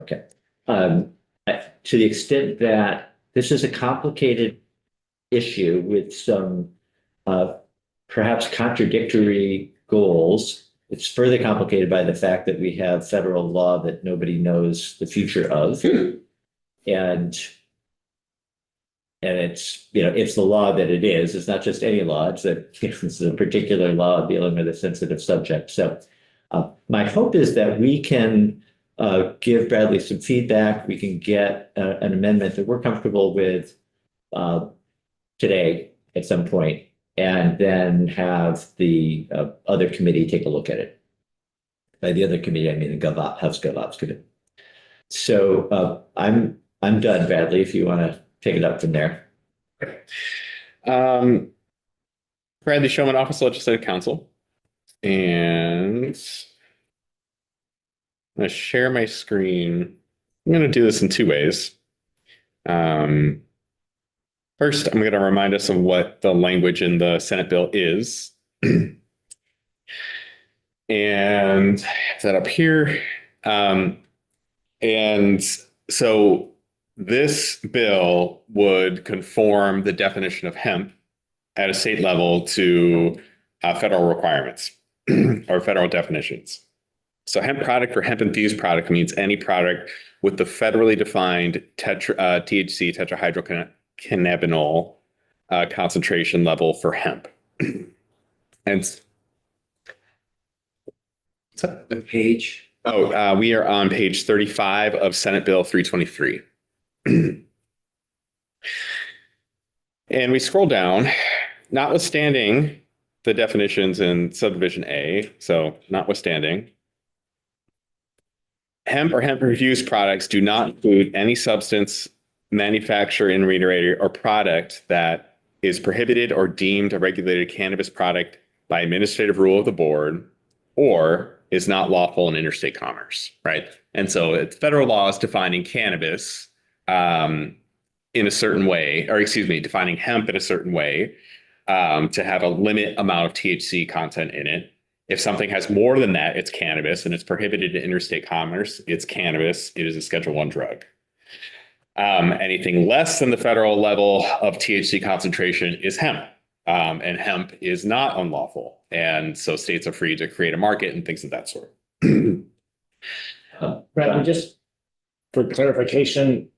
Okay. Um, to the extent that this is a complicated issue with some uh, perhaps contradictory goals, it's further complicated by the fact that we have federal law that nobody knows the future of. And it's, it's the law that it is. It's not just any law. It's a particular law dealing with a sensitive subject. So my hope is that we can give Bradley some feedback. We can get an amendment that we're comfortable with uh, today at some point, and then have the other committee take a look at it. By the other committee, I mean the House GovOps committee. So I'm done, Bradley, if you want to take it up from there. Bradley Showman, Office of Legislative Counsel. And I'm going to share my screen. I'm going to do this in two ways. First, I'm going to remind us of what the language in the Senate bill is. And that up here. And so this bill would conform the definition of hemp at a state level to federal requirements or federal definitions. So hemp product or hemp infused product means any product with the federally defined THC, tetrahydrocannabinol concentration level for hemp. And The page. we are on page 35 of Senate Bill 323. And we scroll down, notwithstanding the definitions in subdivision A, so notwithstanding, hemp or hemp-infused products do not include any substance, manufacturer, intermediary, or product that is prohibited or deemed a regulated cannabis product by administrative rule of the board or is not lawful in interstate commerce, right? And so it's federal laws defining cannabis in a certain way, or excuse me, defining hemp in a certain way to have a limit amount of THC content in it. If something has more than that, it's cannabis, and it's prohibited in interstate commerce. It's cannabis. It is a Schedule I drug. Anything less than the federal level of THC concentration is hemp, and hemp is not unlawful. And so states are free to create a market and things of that sort. Bradley, just for clarification,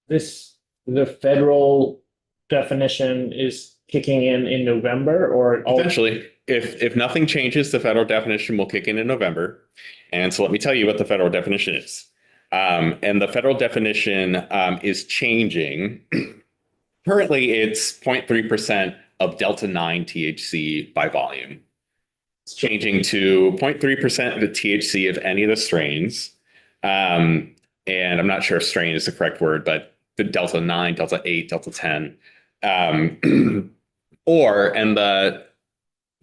the federal definition is kicking in November, or Eventually, if nothing changes, the federal definition will kick in November. And so let me tell you what the federal definition is. And the federal definition is changing. Currently, it's 0.3% of Delta 9 THC by volume. It's changing to 0.3% of the THC of any of the strains. And I'm not sure if strain is the correct word, but the Delta 9, Delta 8, Delta 10.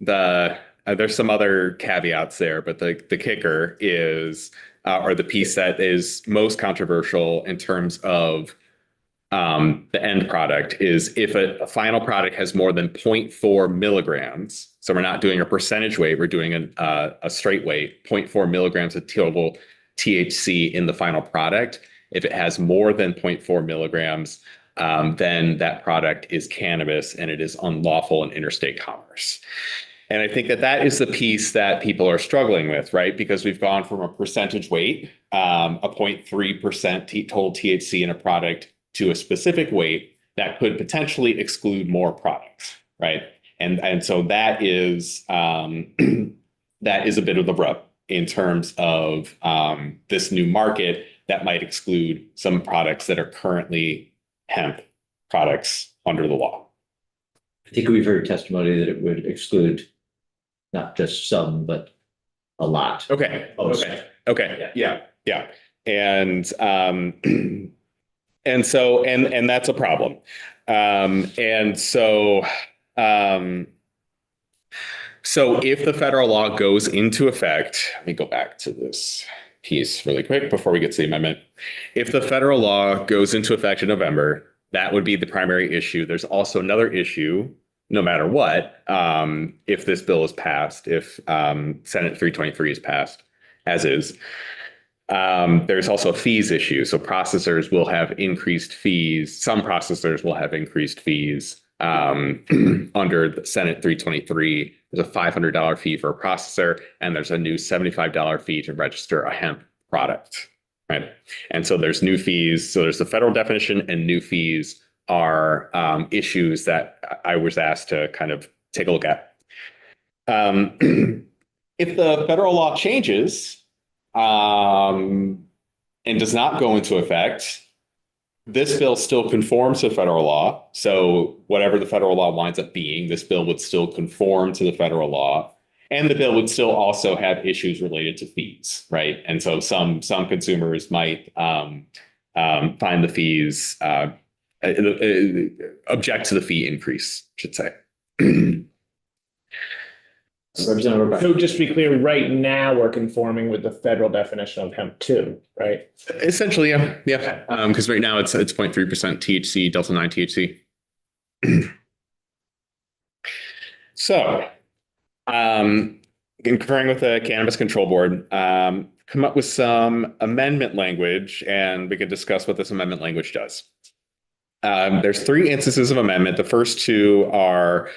There's some other caveats there, but the kicker is, or the piece that is most controversial in terms of the end product is if a final product has more than 0.4 milligrams. So we're not doing a percentage weight, we're doing a straight weight, 0.4 milligrams of total THC in the final product. If it has more than 0.4 milligrams, then that product is cannabis and it is unlawful in interstate commerce. And I think that is the piece that people are struggling with, right? Because we've gone from a percentage weight, a 0.3% total THC in a product, to a specific weight that could potentially exclude more products, right? And so that is that is a bit of the rub in terms of this new market that might exclude some products that are currently hemp products under the law. I think we've heard testimony that it would exclude not just some, but a lot. Okay. Okay. Yeah. And so that's a problem. So if the federal law goes into effect, let me go back to this piece really quick before we get to the amendment. If the federal law goes into effect in November, that would be the primary issue. There's also another issue, no matter what, if this bill is passed, if Senate 323 is passed, as is, There's also a fees issue. So processors will have increased fees. Some processors will have increased fees under the Senate 323. There's a $500 fee for a processor, and there's a new $75 fee to register a hemp product. Right. And so there's new fees. So there's the federal definition, and new fees are issues that I was asked to kind of take a look at. If the federal law changes and does not go into effect, this bill still conforms to federal law. So whatever the federal law winds up being, this bill would still conform to the federal law. And the bill would still also have issues related to fees, right? And so some consumers might find the fees, object to the fee increase, I should say. Representative O'Brien. So just to be clear, right now we're conforming with the federal definition of hemp too, right? Essentially, yeah. Because right now it's 0.3% THC, Delta 9 THC. So, in conferring with the Cannabis Control Board, come up with some amendment language, and we could discuss what this amendment language does. There's 3 instances of amendment. The first 2 are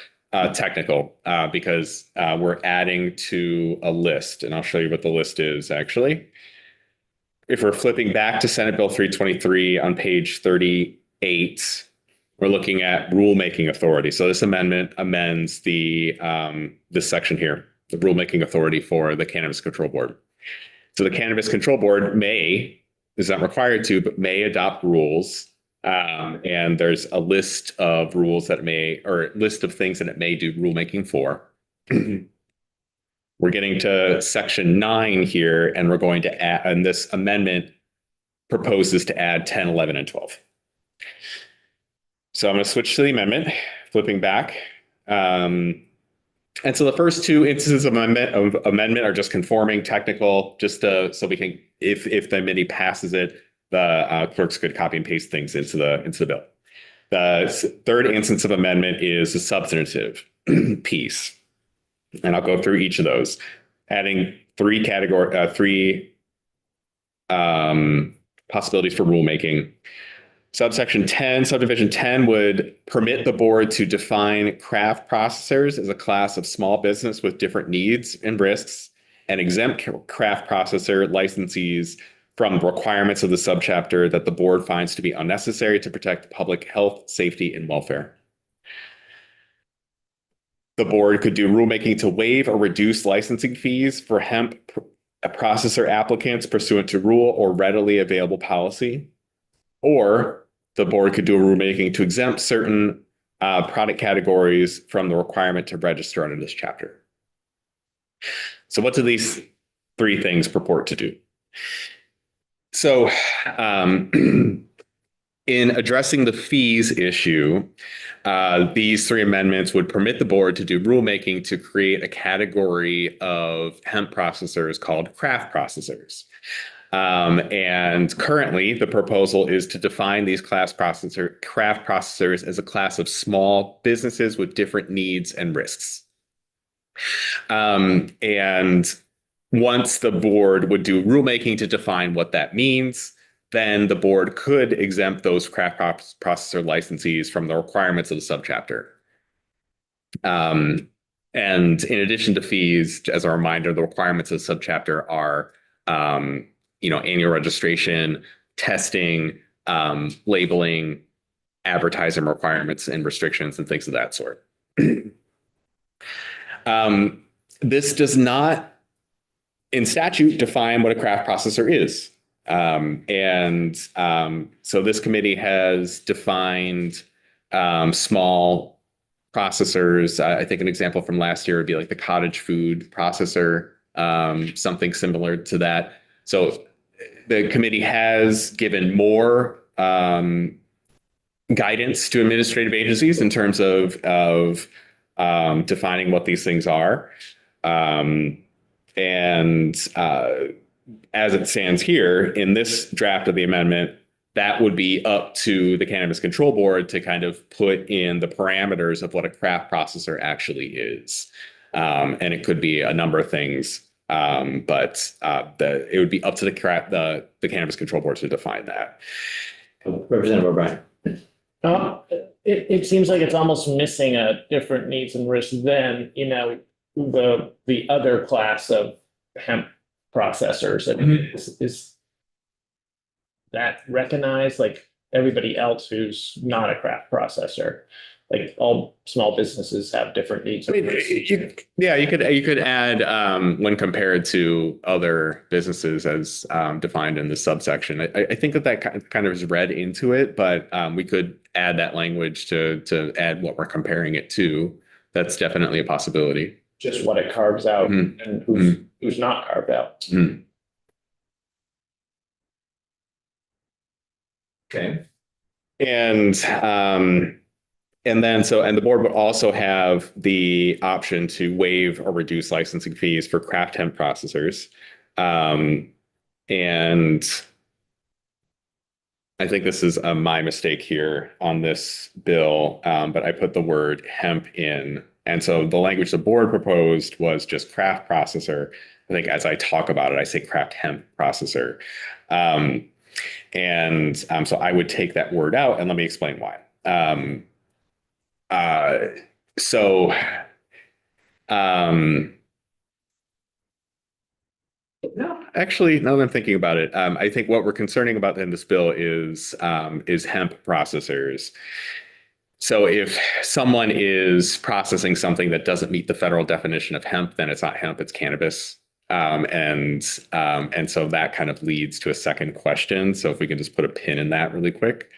technical because we're adding to a list, and I'll show you what the list is actually. If we're flipping back to Senate Bill 323 on page 38, we're looking at rulemaking authority. So this amendment amends the this section here, the rulemaking authority for the Cannabis Control Board. So the Cannabis Control Board is not required to, but may adopt rules. And there's a list of rules that list of things that it may do rulemaking for. We're getting to section 9 here, and we're going to add, and this amendment proposes to add 10, 11, and 12. So I'm going to switch to the amendment, flipping back. And so the first 2 instances of amendment are just conforming, technical, just so we can, if the committee passes it, the clerks could copy and paste things into the bill. The third instance of amendment is the substantive piece, and I'll go through each of those, adding 3 possibilities for rulemaking. Subsection 10, subdivision 10 would permit the board to define craft processors as a class of small business with different needs and risks, and exempt craft processor licensees from the requirements of the subchapter that the board finds to be unnecessary to protect public health, safety, and welfare. The board could do rulemaking to waive or reduce licensing fees for hemp processor applicants pursuant to rule or readily available policy. Or the board could do a rulemaking to exempt certain product categories from the requirement to register under this chapter. So what do these 3 things purport to do? So in addressing the fees issue, these 3 amendments would permit the board to do rulemaking to create a category of hemp processors called craft processors. And currently, the proposal is to define these craft processors as a class of small businesses with different needs and risks. And once the board would do rulemaking to define what that means, then the board could exempt those craft processor licensees from the requirements of the subchapter. And in addition to fees, as a reminder, the requirements of the subchapter are annual registration, testing, labeling, advertising requirements and restrictions and things of that sort. This does not, in statute, define what a craft processor is. So this committee has defined small processors. I think an example from last year would be like the cottage food processor, something similar to that. So the committee has given more guidance to administrative agencies in terms of defining what these things are. As it stands here in this draft of the amendment, that would be up to the Cannabis Control Board to kind of put in the parameters of what a craft processor actually is. And it could be a number of things. But it would be up to the Cannabis Control Board to define that. Representative O'Brien. It seems like it's almost missing a different needs and risks than, the other class of hemp processors. I mean, is that recognized like everybody else who's not a craft processor? Like all small businesses have different needs. I mean, you could add when compared to other businesses as defined in the subsection. I think that kind of is read into it, but we could add that language to add what we're comparing it to. That's definitely a possibility. Just what it carves out and who's not carved out. Okay. And then the board would also have the option to waive or reduce licensing fees for craft hemp processors. And I think this is my mistake here on this bill, but I put the word hemp in. And so the language the board proposed was just craft processor. I think as I talk about it, I say craft hemp processor. So I would take that word out, and let me explain why. No, actually, now that I'm thinking about it, I think what we're concerning about in this bill is hemp processors. So if someone is processing something that doesn't meet the federal definition of hemp, then it's not hemp, it's cannabis. And so that kind of leads to a second question. So if we can just put a pin in that really quick.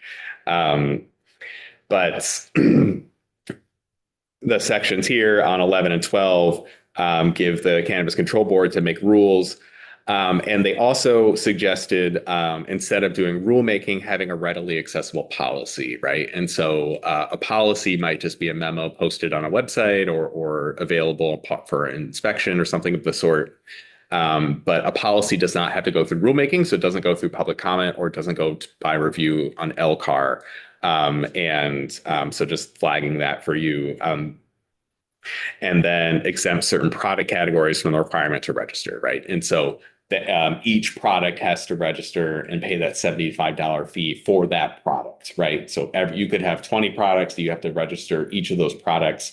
But the sections here on 11 and 12 give the Cannabis Control Board to make rules. And they also suggested, instead of doing rulemaking, having a readily accessible policy, right? And so a policy might just be a memo posted on a website or available for inspection or something of the sort. But a policy does not have to go through rulemaking, so it doesn't go through public comment or it doesn't go by review on LCAR. So just flagging that for you. And then exempt certain product categories from the requirement to register, right? And so each product has to register and pay that $75 fee for that product, right? So you could have 20 products that you have to register each of those products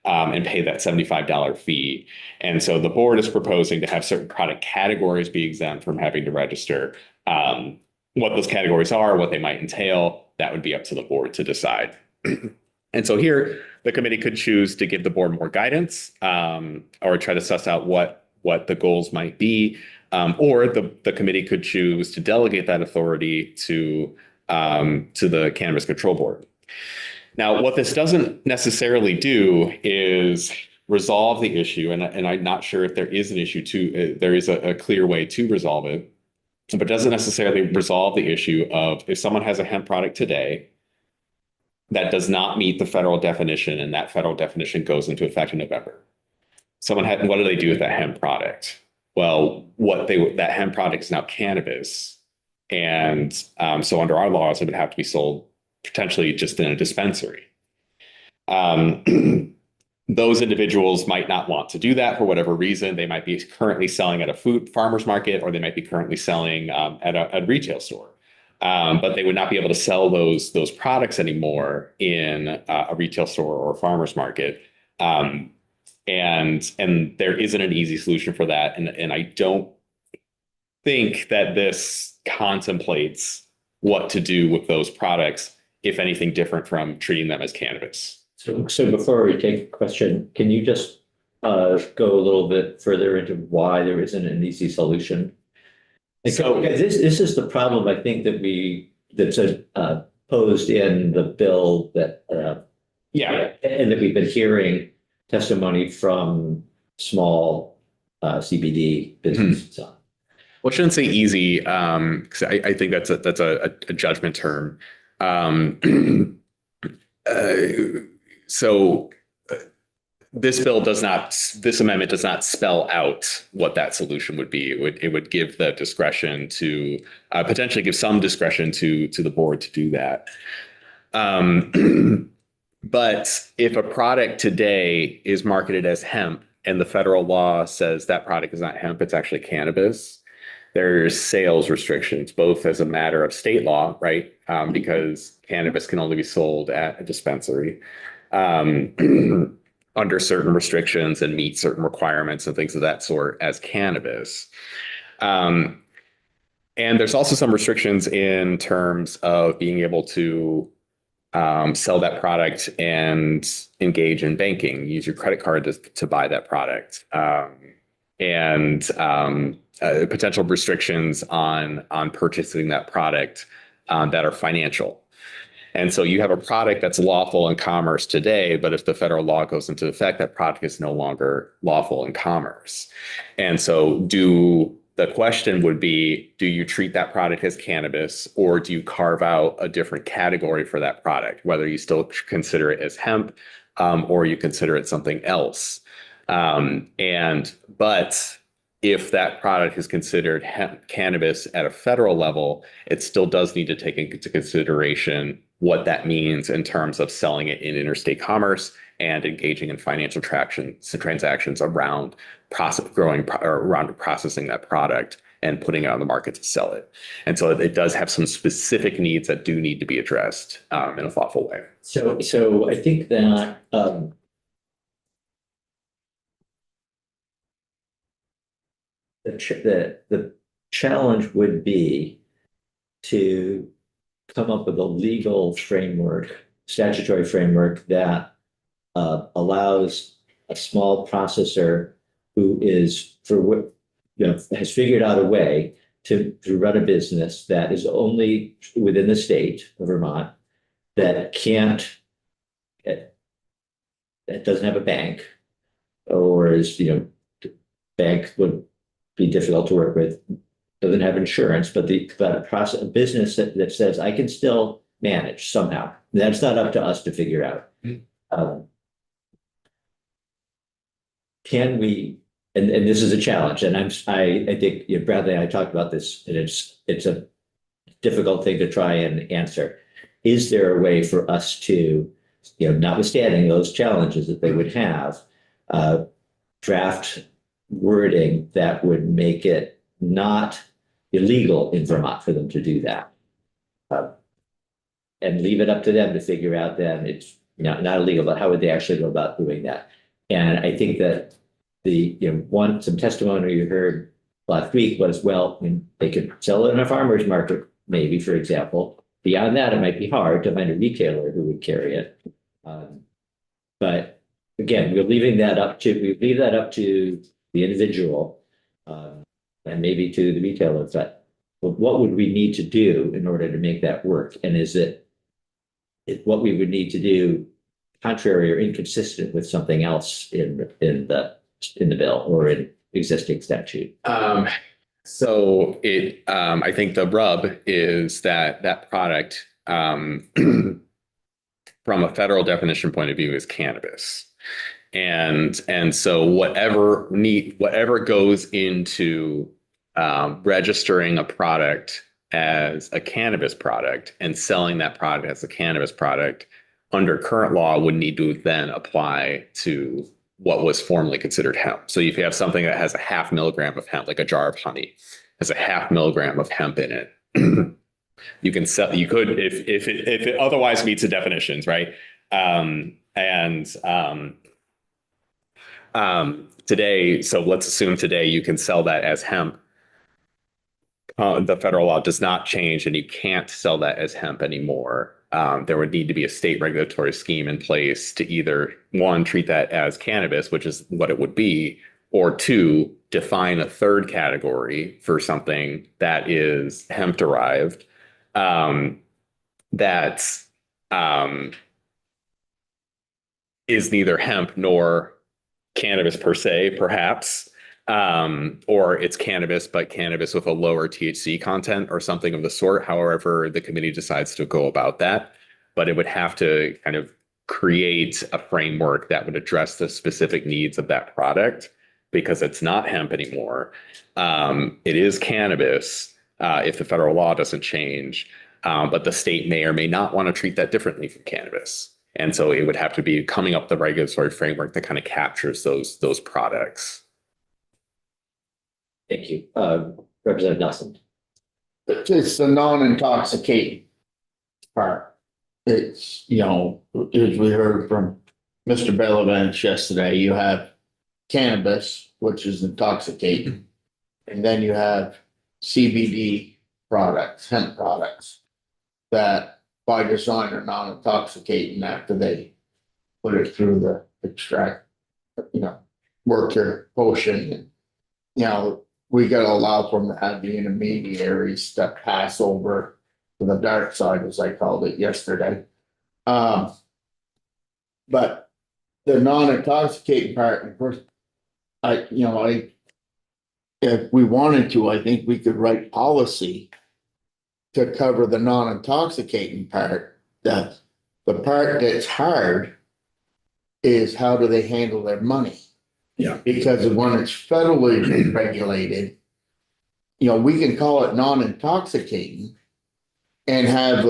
and pay that $75 fee. And so the board is proposing to have certain product categories be exempt from having to register. What those categories are, what they might entail, that would be up to the board to decide. And so here, the committee could choose to give the board more guidance or try to suss out what the goals might be. Or the committee could choose to delegate that authority to the Cannabis Control Board. Now, what this doesn't necessarily do is resolve the issue, and I'm not sure if there is an issue there is a clear way to resolve it, but doesn't necessarily resolve the issue of if someone has a hemp product today that does not meet the federal definition, and that federal definition goes into effect in November. What do they do with that hemp product? Well, that hemp product is now cannabis. And so under our laws, it would have to be sold potentially just in a dispensary. Those individuals might not want to do that for whatever reason. They might be currently selling at a farmer's market, or they might be currently selling at a retail store. But they would not be able to sell those products anymore in a retail store or a farmer's market. And there isn't an easy solution for that. And I don't think that this contemplates what to do with those products, if anything different from treating them as cannabis. So before we take a question, can you just go a little bit further into why there isn't an easy solution? So this is the problem, I think, that's posed in the bill that and that we've been hearing testimony from small CBD businesses on. Well, I shouldn't say easy, because I think that's a judgment term. This amendment does not spell out what that solution would be. It would give the discretion to potentially give some discretion to the board to do that. But if a product today is marketed as hemp and the federal law says that product is not hemp, it's actually cannabis, there's sales restrictions, both as a matter of state law, right? Because cannabis can only be sold at a dispensary under certain restrictions and meet certain requirements and things of that sort as cannabis. And there's also some restrictions in terms of being able to sell that product and engage in banking, use your credit card to buy that product. And potential restrictions on purchasing that product that are financial. And so you have a product that's lawful in commerce today, but if the federal law goes into effect, that product is no longer lawful in commerce. And so the question would be, do you treat that product as cannabis, or do you carve out a different category for that product, whether you still consider it as hemp or you consider it something else? But if that product is considered cannabis at a federal level, it still does need to take into consideration what that means in terms of selling it in interstate commerce and engaging in financial transactions around processing that product and putting it on the market to sell it. And so it does have some specific needs that do need to be addressed in a thoughtful way. So I think that the challenge would be to come up with a legal framework, statutory framework that allows a small processor who is has figured out a way to run a business that is only within the state of Vermont, that doesn't have a bank, or is, bank would be difficult to work with, doesn't have insurance, but a business that says I can still manage somehow. That's not up to us to figure out. Can we? And this is a challenge, and I think Bradley and I talked about this, and it's a difficult thing to try and answer. Is there a way for us to, notwithstanding those challenges that they would have, draft wording that would make it not illegal in Vermont for them to do that, and leave it up to them to figure out then it's not illegal, but how would they actually go about doing that? And I think that some testimony you heard last week was, well, they could sell it in a farmer's market, maybe, for example. Beyond that, it might be hard to find a retailer who would carry it. But again, we leave that up to the individual, and maybe to the retailer. But what would we need to do in order to make that work? And is what we would need to do contrary or inconsistent with something else in the bill or in existing statute? So I think the rub is that product, from a federal definition point of view, is cannabis. And so whatever goes into registering a product as a cannabis product and selling that product as a cannabis product under current law would need to then apply to what was formerly considered hemp. So if you have something that has a 0.5 milligram of hemp, like a jar of honey, has a 0.5 milligram of hemp in it, you could, if it otherwise meets the definitions, right? Today, so let's assume today you can sell that as hemp. The federal law does not change, and you can't sell that as hemp anymore. There would need to be a state regulatory scheme in place to either, one, treat that as cannabis, which is what it would be, or two, define a third category for something that is hemp derived, that is neither hemp nor cannabis per se, perhaps, or it's cannabis, but cannabis with a lower THC content or something of the sort, however the committee decides to go about that. But it would have to kind of create a framework that would address the specific needs of that product, because it's not hemp anymore. It is cannabis if the federal law doesn't change, but the state may or may not want to treat that differently from cannabis. And so it would have to be coming up with the regulatory framework that kind of captures those products. Thank you. Representative Nelson. It's the non-intoxicating part. It's, you know, as we heard from Mr. Bellavance yesterday, you have cannabis, which is intoxicating. And then you have CBD products, hemp products that by design are non-intoxicating after they put it through the extract, you know, work their potion. And, you know, we gotta allow for them to have the intermediaries that pass over to the dark side, as I called it yesterday. But the non-intoxicating part, of course, if we wanted to, I think we could write policy to cover the non-intoxicating part. That the part that's hard is how do they handle their money? Yeah. Because when it's federally regulated, you know, we can call it non-intoxicating and have,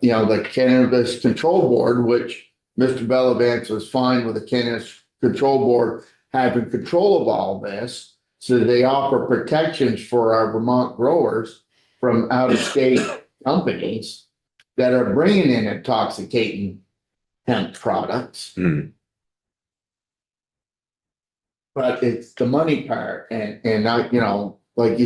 you know, the Cannabis Control Board, which Mr. Bellavance was fine with the Cannabis Control Board having control of all this. So they offer protections for our Vermont growers from out-of-state companies that are bringing in intoxicating hemp products. Hmm. But it's the money part, and I, you know, like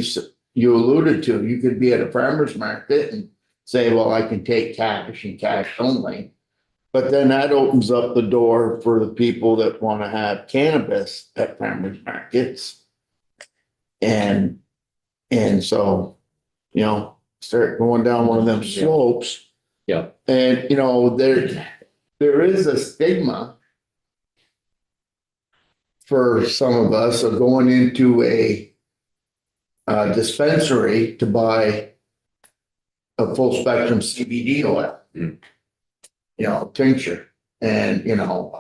you alluded to, you could be at a farmer's market and say, well, I can take cash and cash only. But then that opens up the door for the people that want to have cannabis at farmers markets. And so, you know, start going down one of them slopes. Yeah. And, you know, there is a stigma for some of us of going into a dispensary to buy a full spectrum CBD oil, you know, tincture. And, you know,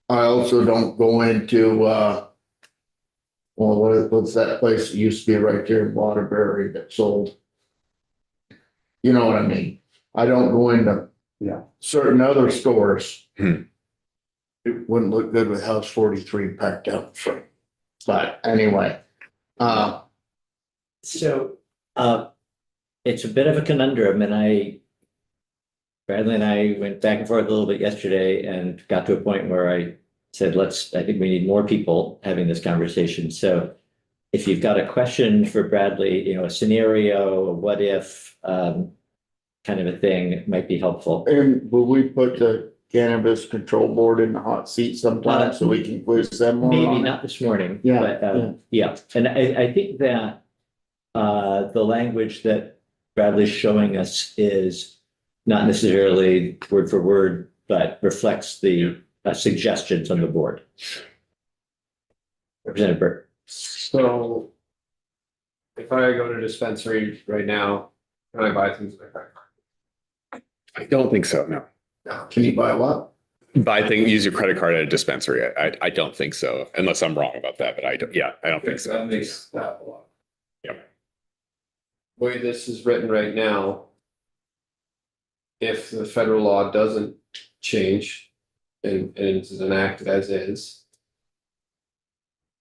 I also don't go into, what's that place that used to be right there in Waterbury that sold? You know what I mean? I don't go into certain other stores. Hmm. It wouldn't look good with House 43 packed out front. But anyway, So it's a bit of a conundrum, and Bradley and I went back and forth a little bit yesterday and got to a point where I said, I think we need more people having this conversation. So if you've got a question for Bradley, you know, a scenario, a what if kind of a thing might be helpful. and will we put the Cannabis Control Board in the hot seat sometime so we can quiz them more Maybe on it? not this morning. Yeah, But yeah, and I think that the language that Bradley's showing us is not necessarily word for word, but reflects the suggestions on the board. Representative Burt. So if I go to a dispensary right now, can I buy things like that? I don't think so. No. Can you buy what? Use your credit card at a dispensary. I don't think so, unless I'm wrong about that. But I don't. Yeah, I don't think so. That makes that a lot. Yep. Way this is written right now, if the federal law doesn't change and it is enacted as is,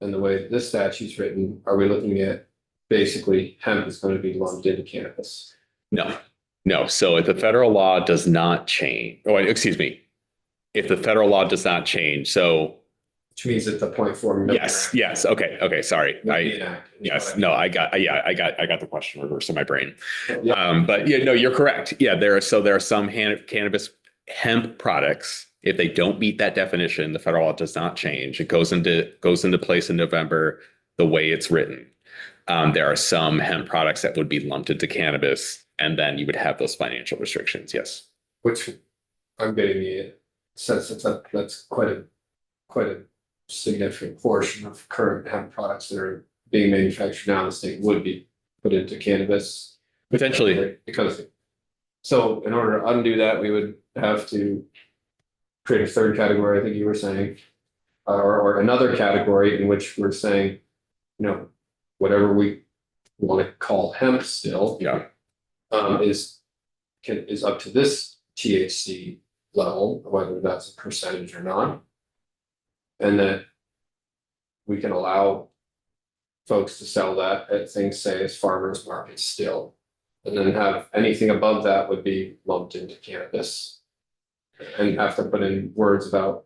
and the way this statute's written, are we looking at basically hemp is going to be lumped into cannabis? No. So if the federal law does not change, excuse me, if the federal law does not change, so Which means that the 0.4 million. yes. Okay. Sorry. would be enacted. Yes. No, I got the question reversed in my brain. Yeah. But yeah, no, you're correct. Yeah, there are some cannabis hemp products. If they don't meet that definition, the federal law does not change. It goes into place in November the way it's written. There are some hemp products that would be lumped into cannabis, and then you would have those financial restrictions. Yes. Which I'm getting the sense that that's quite a significant portion of current hemp products that are being manufactured now in the state would be put into cannabis. Potentially. Because, so in order to undo that, we would have to create a third category, I think you were saying, or another category in which we're saying, you know, whatever we want to call hemp still. Yeah. Is up to this THC level, whether that's a percentage or not. And that we can allow folks to sell that at things, say, as farmers markets still. And then have anything above that would be lumped into cannabis. And have to put in words about,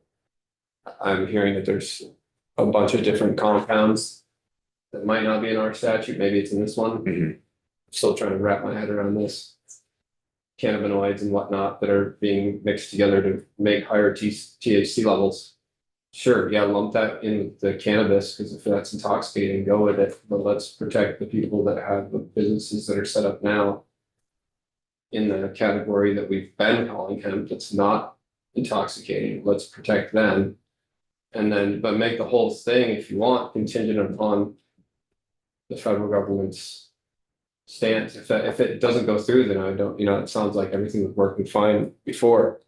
I'm hearing that there's a bunch of different compounds that might not be in our statute, maybe it's in this one. Mhm. Still trying to wrap my head around this. Cannabinoids and whatnot that are being mixed together to make higher THC levels. Sure, yeah, lump that in with the cannabis, because if that's intoxicating, go with it, but let's protect the people that have the businesses that are set up now. In the category that we've been calling hemp, that's not intoxicating, let's protect them. And then, but make the whole thing, if you want, contingent upon the federal government's stance. If it doesn't go through, then I don't, it sounds like everything was working fine before.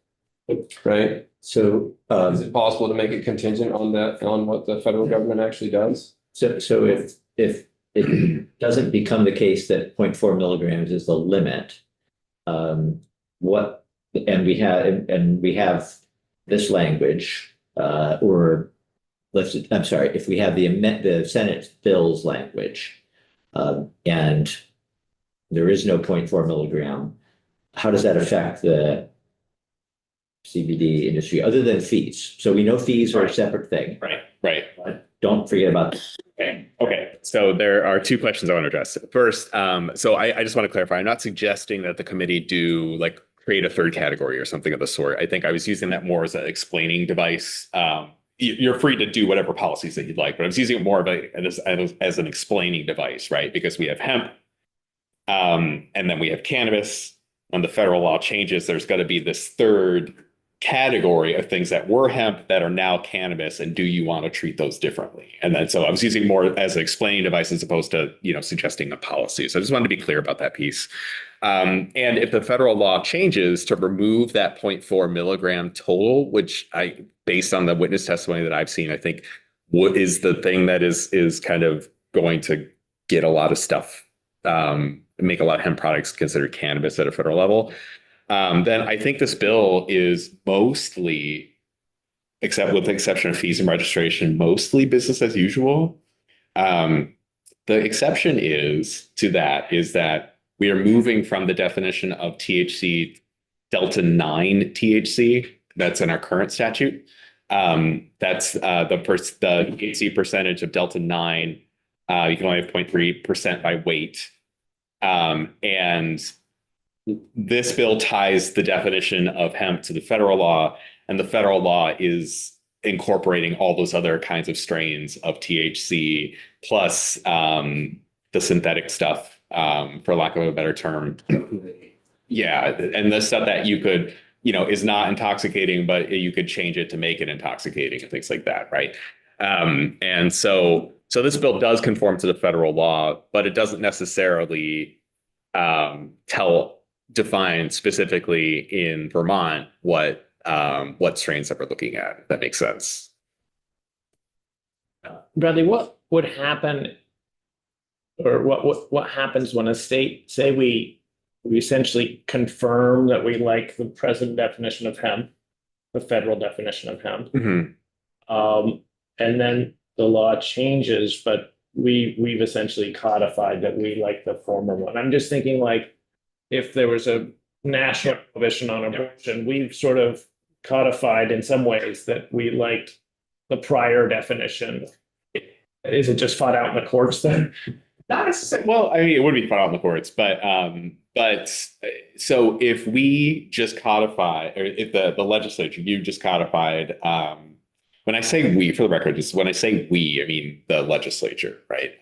Right? So, Is it possible to make it contingent on that, on what the federal government actually does? so if it doesn't become the case that 0.4 milligrams is the limit, and we have this language, I'm sorry, if we have the Senate bill's language, and there is no 0.4 milligram, how does that affect the CBD industry other than fees? So we know fees are a separate thing. Right. But don't forget about Okay. So there are two questions I want to address. First, so I just want to clarify, I'm not suggesting that the committee create a third category or something of the sort. I think I was using that more as an explaining device. You're free to do whatever policies that you'd like, but I was using it more of as an explaining device, right? Because we have hemp, and then we have cannabis. When the federal law changes, there's got to be this third category of things that were hemp that are now cannabis, and do you want to treat those differently? And then so I was using more as an explaining device as opposed to suggesting a policy. So I just wanted to be clear about that piece. And if the federal law changes to remove that 0.4 milligram total, which based on the witness testimony that I've seen, I think what is the thing that is kind of going to get a lot of stuff, make a lot of hemp products considered cannabis at a federal level. Then I think this bill is mostly, except with the exception of fees and registration, mostly business as usual. The exception is that we are moving from the definition of THC Delta 9 THC that's in our current statute. That's the THC percentage of Delta 9. You can only have 0.3% by weight. And this bill ties the definition of hemp to the federal law, and the federal law is incorporating all those other kinds of strains of THC plus the synthetic stuff, for lack of a better term. Yeah, and the stuff that you could, is not intoxicating, but you could change it to make it intoxicating and things like that, right? And so this bill does conform to the federal law, but it doesn't necessarily define specifically in Vermont what strains that we're looking at, if that makes sense. Bradley, what would happen, or what happens when a state, say we essentially confirm that we like the present definition of hemp, the federal definition of hemp, and then the law changes, but we've essentially codified that we like the former one. I'm just thinking, like, if there was a national prohibition on abortion, we've sort of codified in some ways that we liked the prior definition. Is it just fought out in the courts then? Not necessarily. Well, I mean, it would be fought out in the courts, but so if we just codify, or if the legislature, you just codified, when I say we, for the record, just when I say we, I mean the legislature, right?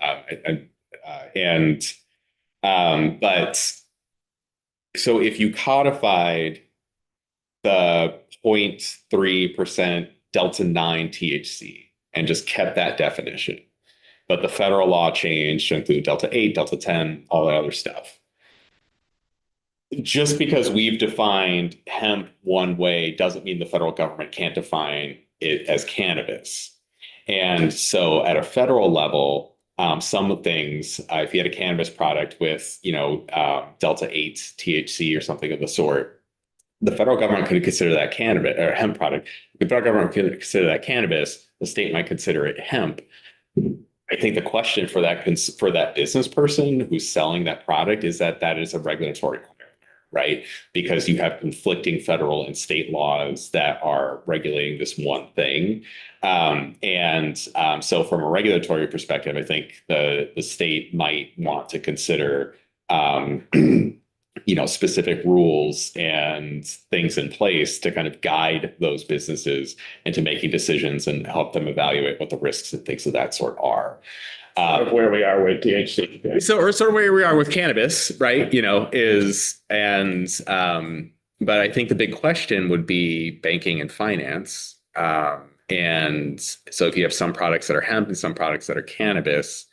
But so if you codified the 0.3% Delta 9 THC and just kept that definition, but the federal law changed to include Delta 8, Delta 10, all that other stuff. Just because we've defined hemp one way doesn't mean the federal government can't define it as cannabis. And so at a federal level, some things, if you had a cannabis product with, Delta 8 THC or something of the sort, the federal government could consider that cannabis or hemp product. The federal government could consider that cannabis. The state might consider it hemp. I think the question for that business person who's selling that product is that is a regulatory requirement, right? Because you have conflicting federal and state laws that are regulating this one thing. So from a regulatory perspective, I think the state might want to consider specific rules and things in place to kind of guide those businesses into making decisions and help them evaluate what the risks and things of that sort are. Of where we are with THC. Or sort of where we are with cannabis, right? But I think the big question would be banking and finance. And so if you have some products that are hemp and some products that are cannabis,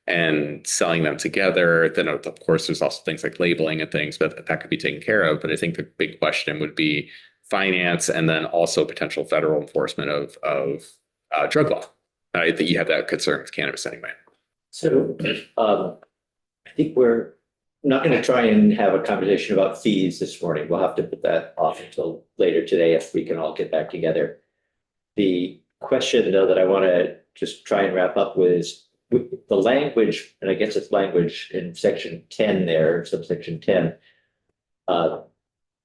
and selling them together, then of course there's also things like labeling and things, but that could be taken care of. But I think the big question would be finance, and then also potential federal enforcement of drug law. I think you have that concern with cannabis anyway. So I think we're not going to try and have a conversation about fees this morning. We'll have to put that off until later today if we can all get back together. The question, though, that I want to just try and wrap up with is the language, and I guess it's language in section 10 there, subsection 10.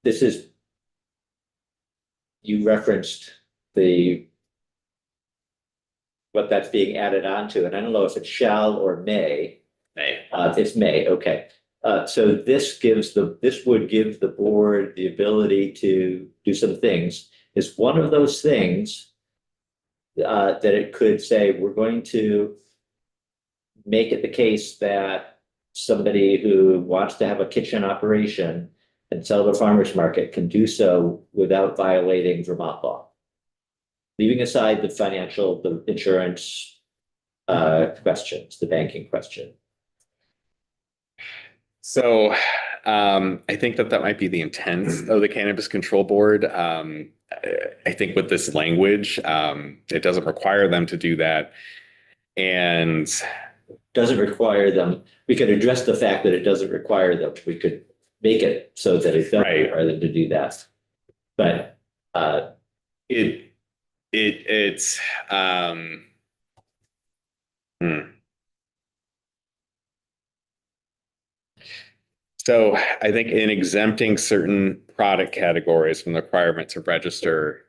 This is, you referenced what that's being added on to, and I don't know if it's shall or may. May. It's may, okay. So this would give the board the ability to do some things. Is one of those things that it could say, we're going to make it the case that somebody who wants to have a kitchen operation and sell to a farmer's market can do so without violating Vermont law. Leaving aside the financial, the insurance questions, the banking question. So I think that might be the intent of the Cannabis Control Board. I think with this language, it doesn't require them to do that. And doesn't require them. We could address the fact that it doesn't require them. We could make it so that it doesn't require them to do that. But So I think in exempting certain product categories from the requirement to register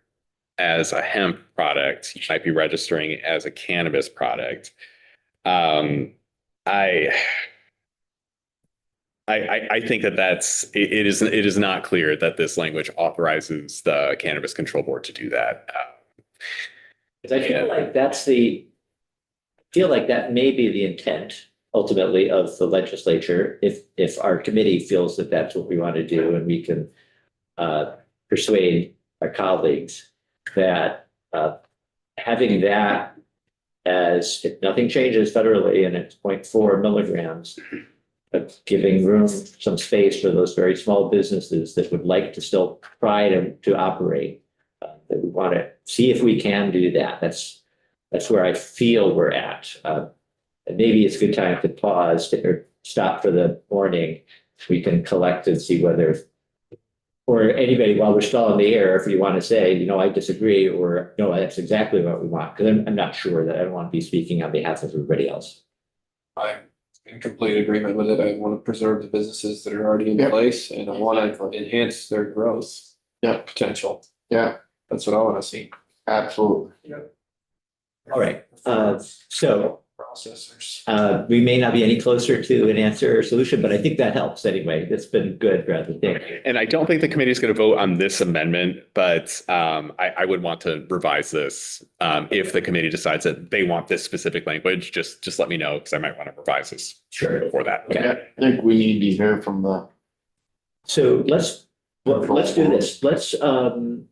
as a hemp product, you might be registering as a cannabis product. I think it is not clear that this language authorizes the Cannabis Control Board to do that. I feel like that may be the intent ultimately of the legislature, if our committee feels that that's what we want to do, and we can persuade our colleagues that having that as, if nothing changes federally and it's 0.4 milligrams, but giving room, some space for those very small businesses that would like to still try to operate, that we want to see if we can do that. That's where I feel we're at. And maybe it's a good time to pause or stop for the morning. We can collect and see whether, or anybody, while we're still in the air, if you want to say, I disagree, or no, that's exactly what we want. Because I'm not sure that I don't want to be speaking on behalf of everybody else. I'm in complete agreement with it. I want to preserve the businesses that are already in place, and I want to enhance their growth potential. Yeah, That's what I want to see. absolutely. All right. So Processors. we may not be any closer to an answer or solution, but I think that helps anyway. That's been good, Bradley. Thank you. And I don't think the committee is going to vote on this amendment, but I would want to revise this if the committee decides that they want this specific language. Just let me know, because I might want to revise this before that. Okay. Yeah, I think we need to hear from the. So let's do this. Let's plan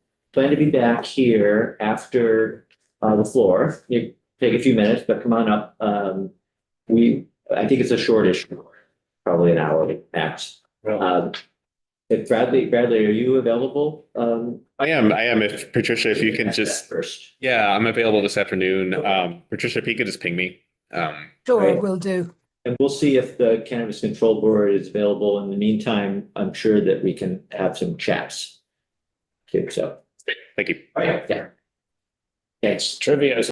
to be back here after the floor. You take a few minutes, but come on up. I think it's a shortish, probably an hour max. If Bradley, are you available? I am. If Patricia, if you can just first. Yeah, I'm available this afternoon. Patricia, if you could just ping me. Sure, Right. will do. And we'll see if the Cannabis Control Board is available. In the meantime, I'm sure that we can have some chats too, so. Thank you. Yeah. Thanks. Trivia is